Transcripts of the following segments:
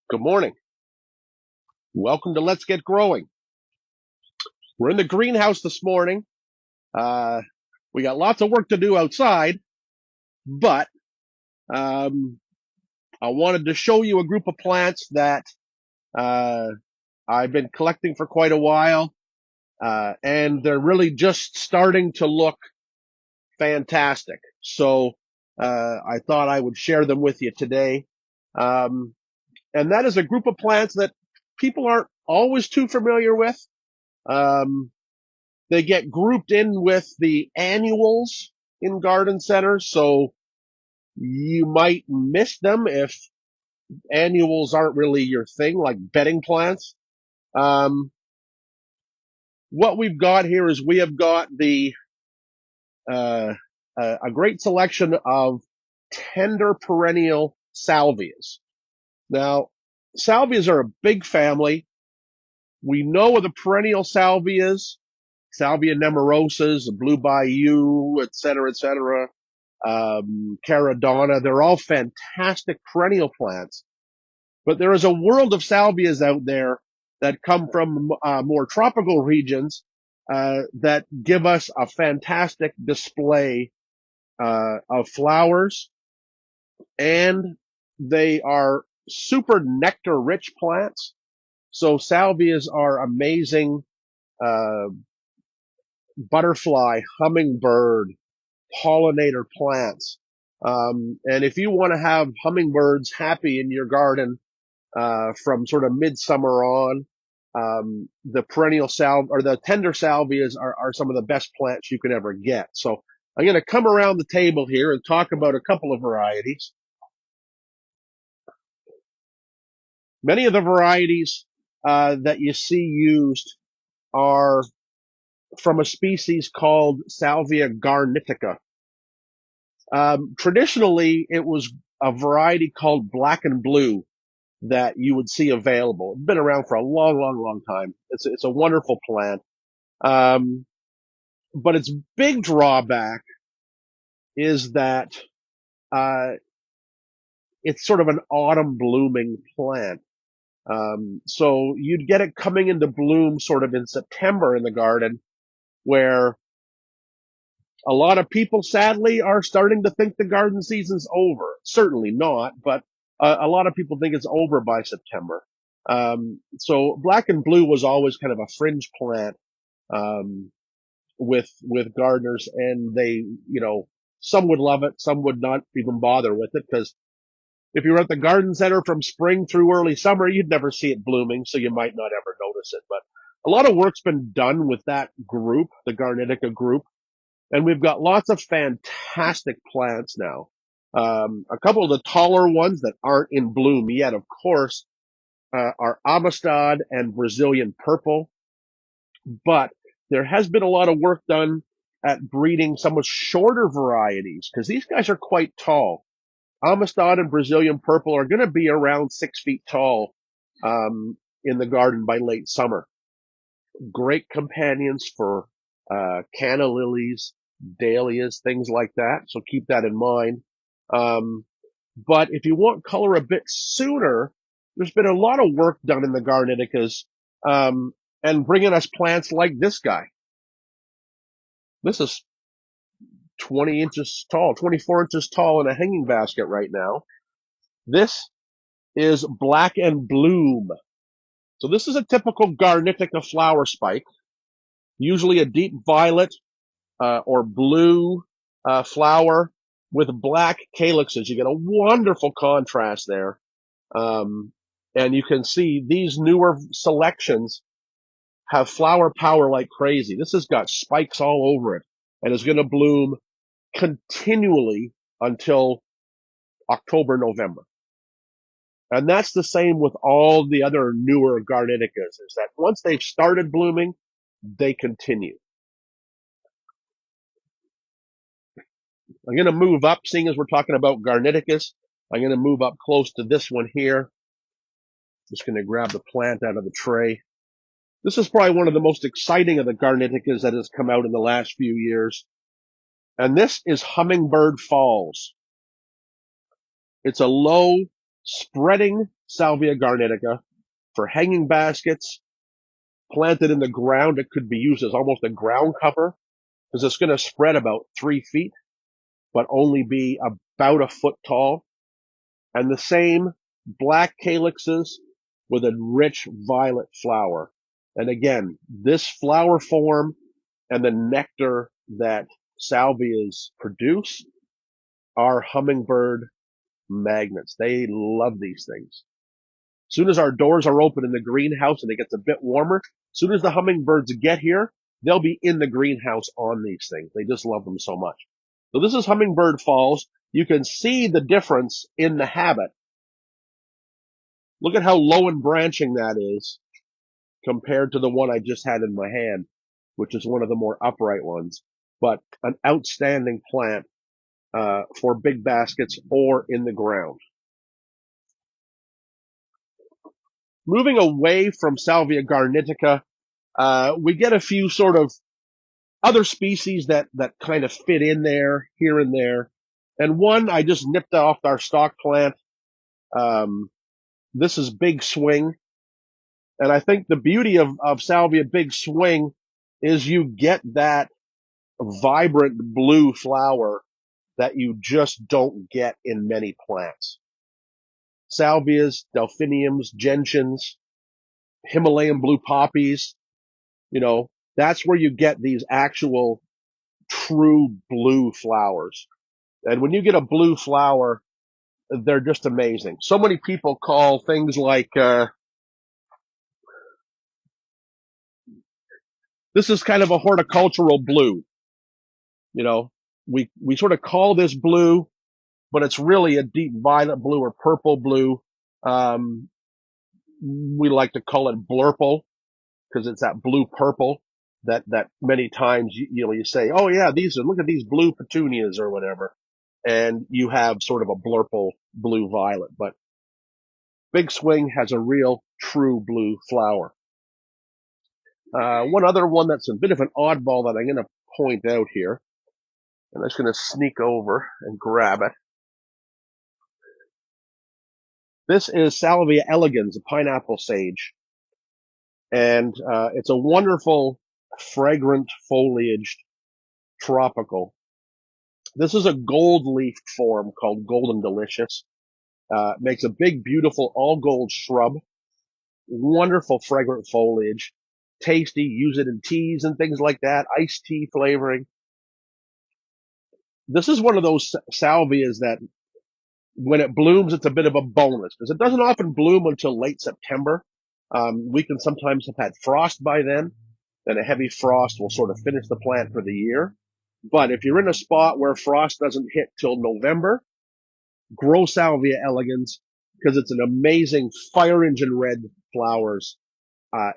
Good morning. Welcome to Let's Get Growing. We're in the greenhouse this morning. Uh, we got lots of work to do outside, but um, I wanted to show you a group of plants that uh, I've been collecting for quite a while, and they're really just starting to look fantastic. So I thought I would share them with you today. Um, and that is a group of plants that people aren't always too familiar with. Um, They get grouped in with the annuals in garden centers, so you might miss them if annuals aren't really your thing, like bedding plants. Um, what we've got here is we have got uh, a great selection of tender perennial salvias. Now, salvias are a big family. We know of the perennial salvias, Salvia nemorosa, Blue Bayou, et cetera, Caradonna. They're all fantastic perennial plants. But there is a world of salvias out there that come from more tropical regions that give us a fantastic display of flowers, and they are super nectar rich plants. So salvias are amazing uh, butterfly, hummingbird, pollinator plants. And if you want to have hummingbirds happy in your garden from sort of midsummer on, the perennial or the tender salvias are some of the best plants you can ever get. So I'm going to come around the table here and talk about a couple of varieties. Many of the varieties that you see used are from a species called Salvia garnitica. Traditionally, it was a variety called black and blue that you would see available. It's been around for a long time. It's a wonderful plant. Um, but its big drawback is that uh, it's sort of an autumn blooming plant. So you'd get it coming into bloom sort of in September in the garden, where a lot of people sadly are starting to think the garden season's over. Certainly not, but a lot of people think it's over by September. So black and blue was always kind of a fringe plant um, with gardeners, and some would love it, some would not even bother with it, because if you were at the garden center from spring through early summer, you'd never see it blooming, so you might not ever notice it. But a lot of work's been done with that group, the Garnitica group, and we've got lots of fantastic plants now. A couple of the taller ones that aren't in bloom yet, of course, are Amistad and Brazilian Purple. But there has been a lot of work done at breeding some of shorter varieties, because these guys are quite tall. Amistad and Brazilian Purple are going to be around 6 feet tall in the garden by late summer. Great companions for canna lilies, dahlias, things like that. So keep that in mind. But if you want color a bit sooner, there's been a lot of work done in the Garniticas and bringing us plants like this guy. This is 20 inches tall, 24 inches tall in a hanging basket right now. This is Black and Bloom. So this is a typical Garnitica flower spike, usually a deep violet or blue flower with black calyxes. You get a wonderful contrast there. And you can see these newer selections have flower power like crazy. This has got spikes all over it and is going to bloom continually until October, November. And that's the same with all the other newer Garniticas, is that once they've started blooming, they continue. I'm going to move up, seeing as we're talking about Garniticas. I'm going to move up close to this one here. Just going to grab the plant out of the tray. This is probably one of the most exciting of the Garneticas that has come out in the last few years. And this is Hummingbird Falls. It's a low spreading Salvia garnetica for hanging baskets, planted in the ground. It could be used as almost a ground cover because it's going to spread about 3 feet, but only be about a foot tall. And the same black calyxes with a rich violet flower. And again, this flower form and the nectar that salvias produce are hummingbird magnets. They love these things. As soon as our doors are open in the greenhouse and it gets a bit warmer, as soon as the hummingbirds get here, they'll be in the greenhouse on these things. They just love them so much. So this is Hummingbird Falls. You can see the difference in the habit. Look at how low and branching that is compared to the one I just had in my hand, which is one of the more upright ones. But an outstanding plant for big baskets or in the ground. Moving away from Salvia garnetica, we get a few sort of other species that kind of fit in there, here and there. And one I just nipped off our stock plant. This is Big Swing. And I think the beauty of Salvia Big Swing is you get that vibrant blue flower that you just don't get in many plants. Salvias, delphiniums, gentians, Himalayan blue poppies, that's where you get these actual true blue flowers. And when you get a blue flower, they're just amazing. So many people call things like, this is kind of a horticultural blue. We sort of call this blue, but it's really a deep violet blue or purple blue. We like to call it blurple because it's that blue purple that many times you say, oh yeah, look at these blue petunias or whatever. And you have sort of a blurple blue violet, but Big Swing has a real true blue flower. One other one that's a bit of an oddball that I'm going to point out here, and I'm just going to sneak over and grab it. This is Salvia elegans, a pineapple sage. And it's a wonderful, fragrant foliaged tropical. This is a gold leaf form called Golden Delicious. Makes a big, beautiful, all gold shrub. Wonderful, fragrant foliage. Tasty. Use it in teas and things like that. Iced tea flavoring. This is one of those salvias that when it blooms, it's a bit of a bonus because it doesn't often bloom until late September. We can sometimes have had frost by then, and a heavy frost will sort of finish the plant for the year. But if you're in a spot where frost doesn't hit till November, grow Salvia elegans because it's an amazing fire engine red flowers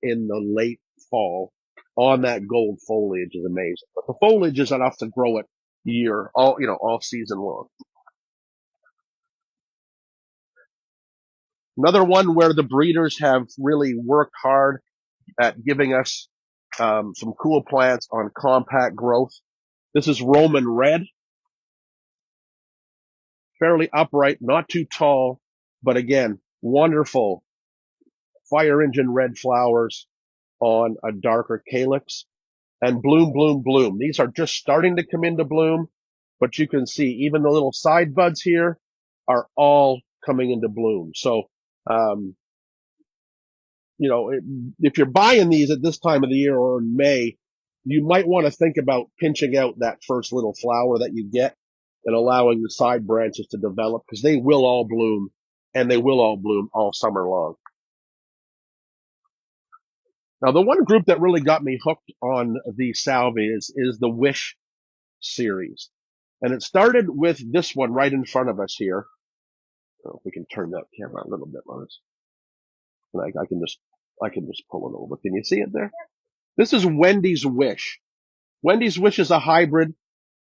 in the late fall on that gold foliage is amazing. But the foliage is enough to grow it all season long. Another one where the breeders have really worked hard at giving us some cool plants on compact growth. This is Roman Red. Fairly upright, not too tall, but again, wonderful fire engine red flowers on a darker calyx. And bloom, bloom, bloom. These are just starting to come into bloom, but you can see even the little side buds here are all coming into bloom. So, if you're buying these at this time of the year or in May, you might want to think about pinching out that first little flower that you get and allowing the side branches to develop because they will all bloom and they will all bloom all summer long. Now, the one group that really got me hooked on these salvias is the Wish series. And it started with this one right in front of us here. If we can turn that camera a little bit on us. And I can just pull it over. Can you see it there? This is Wendy's Wish. Wendy's Wish is a hybrid.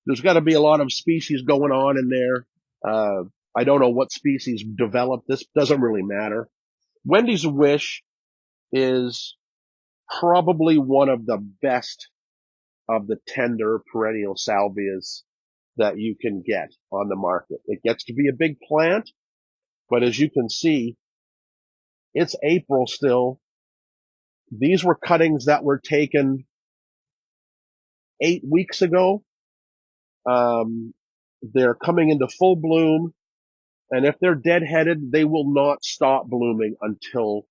There's got to be a lot of species going on in there. I don't know what species developed this. Doesn't really matter. Wendy's Wish is probably one of the best of the tender perennial salvias that you can get on the market. It gets to be a big plant, but as you can see, it's April still. These were cuttings that were taken 8 weeks ago. They're coming into full bloom, and if they're deadheaded, they will not stop blooming until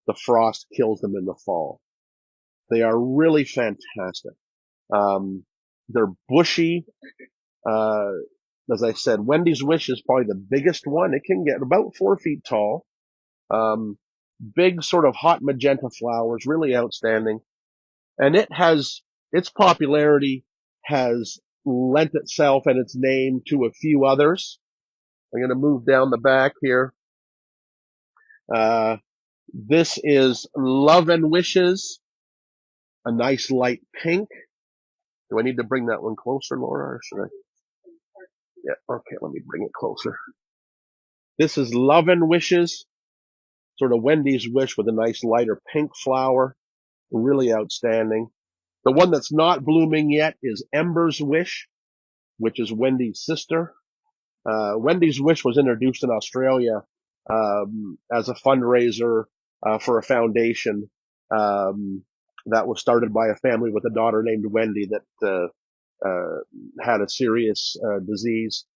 the frost kills them in the fall. They are really fantastic. They're bushy. As I said, Wendy's Wish is probably the biggest one. It can get about 4 feet tall. Big sort of hot magenta flowers, really outstanding. And its popularity has lent itself and its name to a few others. I'm going to move down the back here. This is Love and Wishes, a nice light pink. Do I need to bring that one closer, Laura, or should I? Yeah, okay, let me bring it closer. This is Love and Wishes, sort of Wendy's Wish with a nice lighter pink flower. Really outstanding. The one that's not blooming yet is Ember's Wish, which is Wendy's sister. Wendy's Wish was introduced in Australia as a fundraiser for a foundation that was started by a family with a daughter named Wendy that had a serious disease.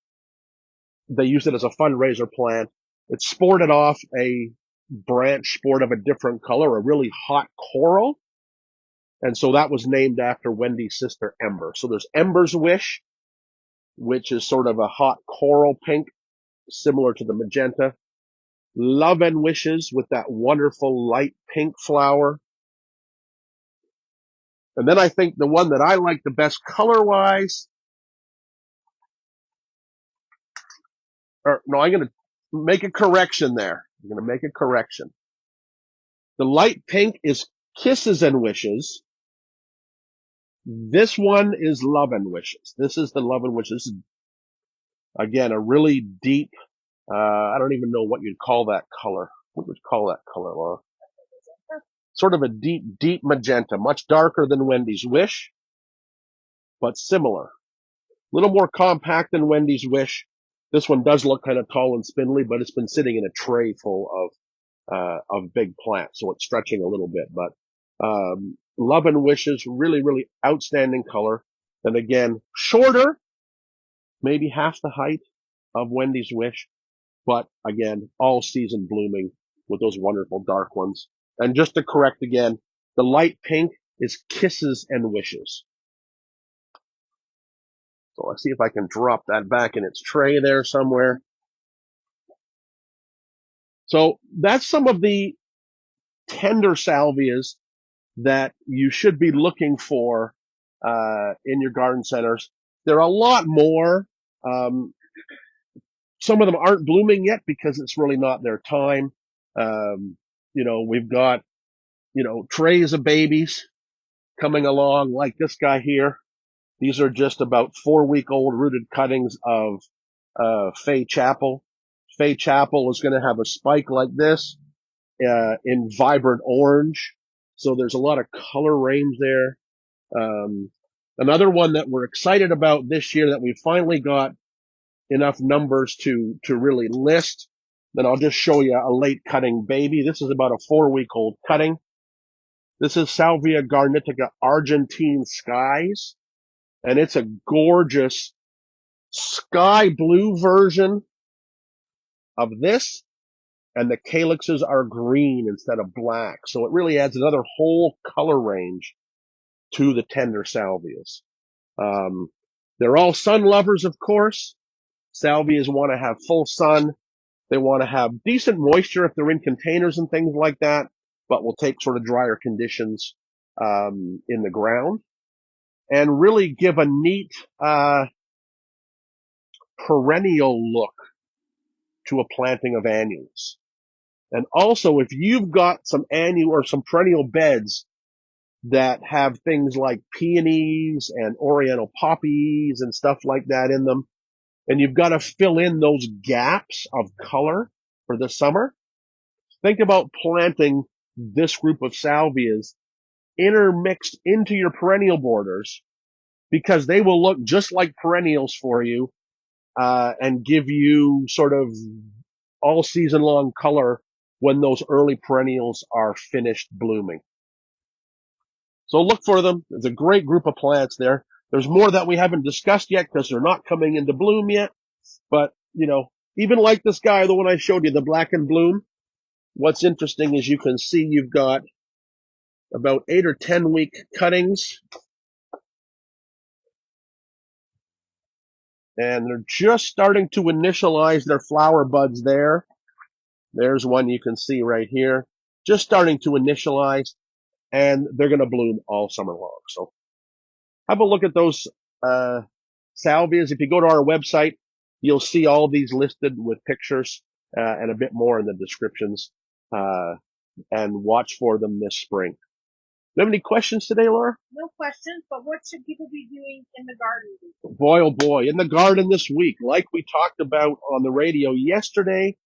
They used it as a fundraiser plant. It sported off a branch sport of a different color, a really hot coral. And so that was named after Wendy's sister Ember. So there's Ember's Wish, which is sort of a hot coral pink, similar to the magenta. Love and Wishes with that wonderful light pink flower. And then I think the one that I like the best color-wise, or no, I'm going to make a correction there. I'm going to make a correction. The light pink is Kisses and Wishes. This one is Love and Wishes. This is the Love and Wishes. This is, again, a really deep, I don't even know what you'd call that color. What would you call that color, Laura? Sort of a deep, deep magenta, much darker than Wendy's Wish, but similar. A little more compact than Wendy's Wish. This one does look kind of tall and spindly, but it's been sitting in a tray full of big plants, so it's stretching a little bit. But Love and Wishes, really, really outstanding color. And again, shorter, maybe half the height of Wendy's Wish, but again, all season blooming with those wonderful dark ones. And just to correct again, the light pink is Kisses and Wishes. So let's see if I can drop that back in its tray there somewhere. So that's some of the tender salvias that you should be looking for in your garden centers. There are a lot more. Some of them aren't blooming yet because it's really not their time. We've got, trays of babies coming along like this guy here. These are just about 4-week-old rooted cuttings of Fay Chapel. Fay Chapel is going to have a spike like this in vibrant orange. So there's a lot of color range there. Another one that we're excited about this year that we finally got enough numbers to really list. Then I'll just show you a late cutting baby. This is about a 4-week-old cutting. This is Salvia garnitica Argentine Skies, and it's a gorgeous sky blue version of this, and the calyxes are green instead of black. So it really adds another whole color range to the tender salvias. They're all sun lovers, of course. Salvias want to have full sun. They want to have decent moisture if they're in containers and things like that, but will take sort of drier conditions in the ground and really give a neat perennial look to a planting of annuals. And also, if you've got some annual or some perennial beds that have things like peonies and oriental poppies and stuff like that in them, and you've got to fill in those gaps of color for the summer, think about planting this group of salvias intermixed into your perennial borders, because they will look just like perennials for you, and give you sort of all season long color when those early perennials are finished blooming. So look for them. There's a great group of plants there. There's more that we haven't discussed yet because they're not coming into bloom yet. But, even like this guy, the one I showed you, the black and bloom, what's interesting is you can see you've got about 8 or 10 week cuttings, and they're just starting to initialize their flower buds there. There's one you can see right here, just starting to initialize, and they're going to bloom all summer long. So have a look at those salvias. If you go to our website, you'll see all these listed with pictures and a bit more in the descriptions, and watch for them this spring. Do you have any questions today, Laura? No questions, but what should people be doing in the garden? Boy, oh boy, in the garden this week, like we talked about on the radio yesterday,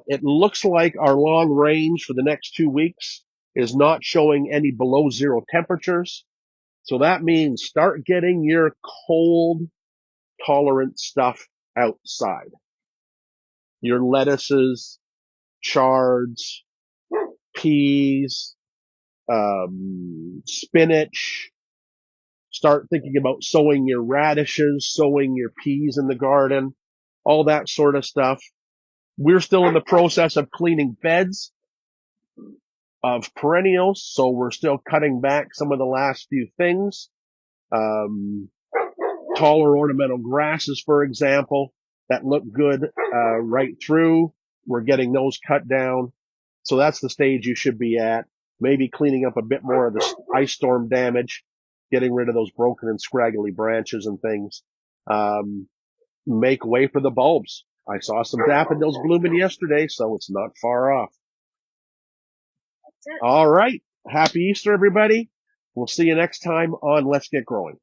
it looks like our long range for the next 2 weeks is not showing any below zero temperatures. So that means start getting your cold tolerant stuff outside. Your lettuces, chards, peas, spinach. Start thinking about sowing your radishes, sowing your peas in the garden, all that sort of stuff. We're still in the process of cleaning beds of perennials, so we're still cutting back some of the last few things. Taller ornamental grasses, for example, that look good right through. We're getting those cut down. So that's the stage you should be at. Maybe cleaning up a bit more of the ice storm damage, getting rid of those broken and scraggly branches and things. Make way for the bulbs. I saw some daffodils blooming yesterday, so it's not far off. That's it. All right. Happy Easter, everybody. We'll see you next time on Let's Get Growing.